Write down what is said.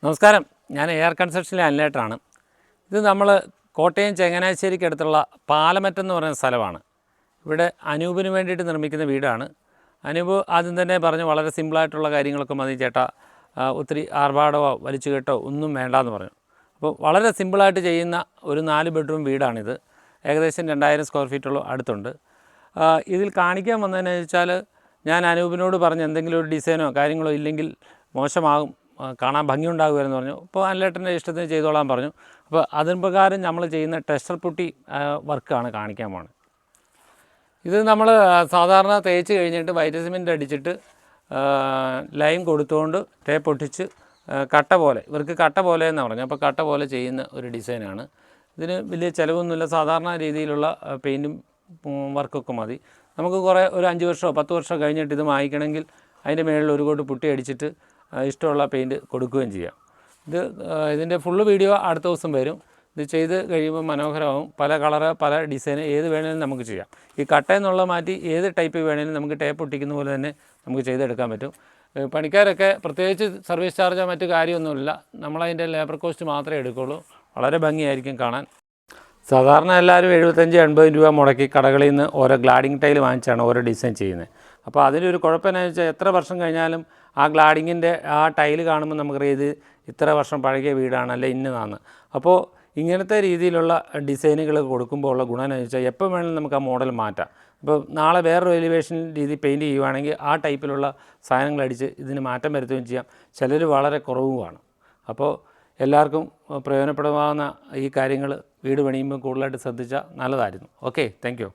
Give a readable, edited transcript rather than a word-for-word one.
നമസ്കാരം, ഞാൻ എയർ കൺസ്ട്രക്ഷനിലെ അനിലേട്ടനാണ്. ഇത് നമ്മൾ കോട്ടയം ചങ്ങനാശ്ശേരിക്കടുത്തുള്ള പാലമറ്റം എന്ന് പറയുന്ന സ്ഥലമാണ്. ഇവിടെ അനൂപിന് വേണ്ടിയിട്ട് നിർമ്മിക്കുന്ന വീടാണ്. അനൂപ് ആദ്യം തന്നെ പറഞ്ഞു വളരെ സിമ്പിളായിട്ടുള്ള കാര്യങ്ങളൊക്കെ മതി ചേട്ടാ, ഒത്തിരി ആർഭാടമോ വലിച്ചുകെട്ടോ ഒന്നും വേണ്ടാന്ന് പറഞ്ഞു. അപ്പോൾ വളരെ സിമ്പിളായിട്ട് ചെയ്യുന്ന ഒരു 4 ബെഡ്റൂം വീടാണിത്. ഏകദേശം 2000 സ്ക്വയർ ഫീറ്റുള്ള അടുത്തുണ്ട്. ഇതിൽ കാണിക്കാൻ വന്നതെന്ന് വെച്ചാൽ, ഞാൻ അനൂപിനോട് പറഞ്ഞു എന്തെങ്കിലും ഒരു ഡിസൈനോ കാര്യങ്ങളോ ഇല്ലെങ്കിൽ മോശമാകും, കാണാൻ ഭംഗിയുണ്ടാകുമായിരുന്നു പറഞ്ഞു. അപ്പോൾ അനിലേട്ടൻ്റെ ഇഷ്ടത്തിന് ചെയ്തോളാൻ പറഞ്ഞു. അപ്പോൾ അതിന് പ്രകാരം നമ്മൾ ചെയ്യുന്ന ടെക്സ്ചർ പുട്ടി വർക്കാണ് കാണിക്കാൻ പോകുന്നത്. ഇത് നമ്മൾ സാധാരണ തേച്ച് കഴിഞ്ഞിട്ട് വൈറ്റ് സിമെൻ്റ് അടിച്ചിട്ട് ലൈൻ കൊടുത്തുകൊണ്ട് ടേപ്പ് ഒട്ടിച്ച് കട്ട പോലെ, ഇവർക്ക് കട്ട പോലെ എന്നാണ് പറഞ്ഞു. അപ്പോൾ കട്ട പോലെ ചെയ്യുന്ന ഒരു ഡിസൈനാണ്. ഇതിന് വലിയ ചിലവൊന്നുമില്ല, സാധാരണ രീതിയിലുള്ള പെയിൻറ്റും വർക്കൊക്കെ മതി. നമുക്ക് ഒരു 5 വർഷമോ 10 വർഷമോ കഴിഞ്ഞിട്ട് ഇത് വാങ്ങിക്കണമെങ്കിൽ അതിൻ്റെ മുകളിൽ ഒരു കോട്ട് പുട്ടി അടിച്ചിട്ട് ഇഷ്ടമുള്ള പെയിൻറ്റ് കൊടുക്കുകയും ചെയ്യാം. ഇതിൻ്റെ ഫുള്ള് വീഡിയോ അടുത്ത ദിവസം വരും. ഇത് ചെയ്ത് കഴിയുമ്പോൾ മനോഹരമാവും. പല കളറ് പല ഡിസൈന് ഏത് വേണമെങ്കിലും നമുക്ക് ചെയ്യാം. ഈ കട്ടയെന്നുള്ള മാറ്റി ഏത് ടൈപ്പ് വേണമെങ്കിലും നമുക്ക് ടേപ്പ് ഒട്ടിക്കുന്ന പോലെ തന്നെ നമുക്ക് ചെയ്തെടുക്കാൻ പറ്റും. പണിക്കാരൊക്കെ പ്രത്യേകിച്ച് സർവീസ് ചാർജോ മറ്റു കാര്യമൊന്നുമില്ല, നമ്മളതിൻ്റെ ലേബർ കോസ്റ്റ് മാത്രമേ എടുക്കുകയുള്ളൂ. വളരെ ഭംഗിയായിരിക്കും കാണാൻ. സാധാരണ എല്ലാവരും 75-80 രൂപ മുടക്കി കടകളിൽ നിന്ന് ഓരോ ഗ്ലാഡിങ് ടൈൽ വാങ്ങിച്ചാണ് ഓരോ ഡിസൈൻ ചെയ്യുന്നത്. അപ്പോൾ അതിലൊരു കുഴപ്പമെന്നു വെച്ചാൽ എത്ര വർഷം കഴിഞ്ഞാലും ആ ഗ്ലാഡിങ്ങിൻ്റെ ആ ടൈല് കാണുമ്പോൾ നമുക്കറിയാം ഇത് ഇത്ര വർഷം പഴകിയ വീടാണ്, അല്ലെ ഇന്നതാണ്. അപ്പോൾ ഇങ്ങനത്തെ രീതിയിലുള്ള ഡിസൈനുകൾ കൊടുക്കുമ്പോൾ ഉള്ള ഗുണം എന്ന് വെച്ചാൽ എപ്പോൾ വേണമെങ്കിലും നമുക്ക് ആ മോഡൽ മാറ്റാം. ഇപ്പോൾ നാളെ വേറൊരു എലിവേഷൻ രീതി പെയിൻറ്റ് ചെയ്യുകയാണെങ്കിൽ ആ ടൈപ്പിലുള്ള സാധനങ്ങൾ അടിച്ച് ഇതിന് മാറ്റം വരുത്തുകയും ചെയ്യാം. ചിലർ വളരെ കുറവുമാണ്. അപ്പോൾ എല്ലാവർക്കും പ്രയോജനപ്രദമാകുന്ന ഈ കാര്യങ്ങൾ വീട് പണിയുമ്പോൾ കൂടുതലായിട്ട് ശ്രദ്ധിച്ചാൽ നല്ലതായിരുന്നു. Okay, thank you.